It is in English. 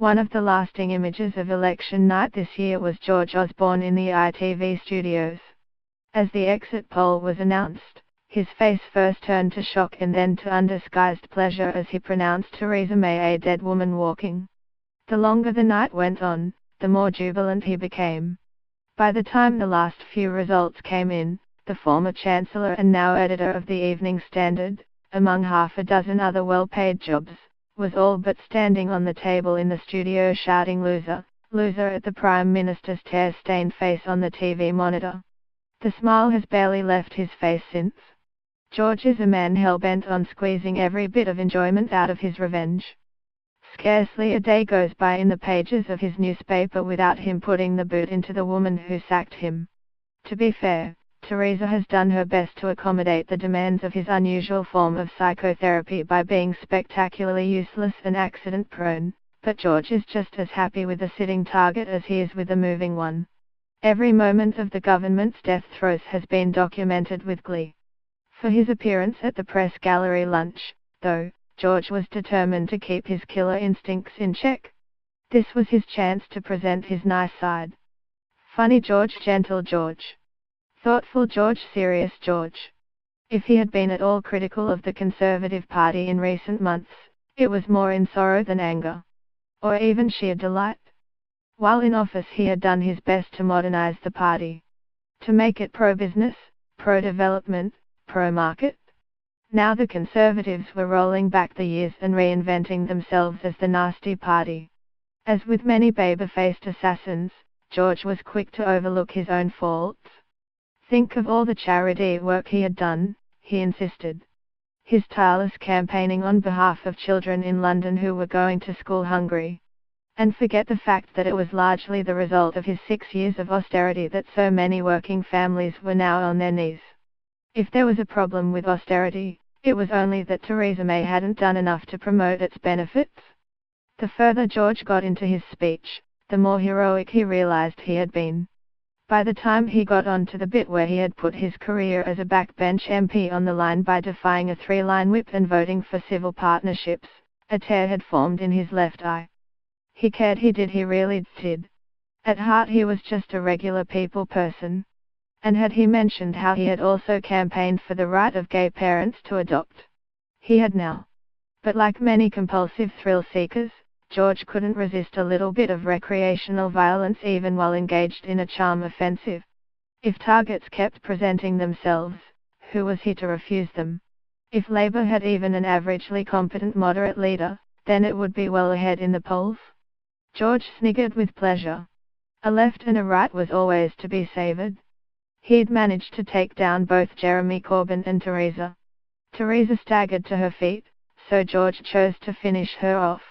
One of the lasting images of election night this year was George Osborne in the ITV studios. As the exit poll was announced, his face first turned to shock and then to undisguised pleasure as he pronounced Theresa May a dead woman walking. The longer the night went on, the more jubilant he became. By the time the last few results came in, the former Chancellor and now editor of the Evening Standard, among half a dozen other well-paid jobs, was all but standing on the table in the studio shouting "Loser, loser" at the Prime Minister's tear-stained face on the TV monitor. The smile has barely left his face since. George is a man hell-bent on squeezing every bit of enjoyment out of his revenge. Scarcely a day goes by in the pages of his newspaper without him putting the boot into the woman who sacked him. To be fair, Theresa has done her best to accommodate the demands of his unusual form of psychotherapy by being spectacularly useless and accident-prone, but George is just as happy with the sitting target as he is with the moving one. Every moment of the government's death throes has been documented with glee. For his appearance at the press gallery lunch, though, George was determined to keep his killer instincts in check. This was his chance to present his nice side. Funny George, gentle George. Thoughtful George, serious George. If he had been at all critical of the Conservative Party in recent months, it was more in sorrow than anger. Or even sheer delight. While in office he had done his best to modernize the party. To make it pro-business, pro-development, pro-market. Now the Conservatives were rolling back the years and reinventing themselves as the nasty party. As with many baby-faced assassins, George was quick to overlook his own faults. Think of all the charity work he had done, he insisted. His tireless campaigning on behalf of children in London who were going to school hungry. And forget the fact that it was largely the result of his 6 years of austerity that so many working families were now on their knees. If there was a problem with austerity, it was only that Theresa May hadn't done enough to promote its benefits. The further George got into his speech, the more heroic he realized he had been. By the time he got on to the bit where he had put his career as a backbench MP on the line by defying a 3-line whip and voting for civil partnerships, a tear had formed in his left eye. He cared, he really did. At heart he was just a regular people person. And had he mentioned how he had also campaigned for the right of gay parents to adopt? He had now. But like many compulsive thrill-seekers, George couldn't resist a little bit of recreational violence even while engaged in a charm offensive. If targets kept presenting themselves, who was he to refuse them? If Labour had even an averagely competent moderate leader, then it would be well ahead in the polls. George sniggered with pleasure. A left and a right was always to be savoured. He'd managed to take down both Jeremy Corbyn and Theresa. Theresa staggered to her feet, so George chose to finish her off.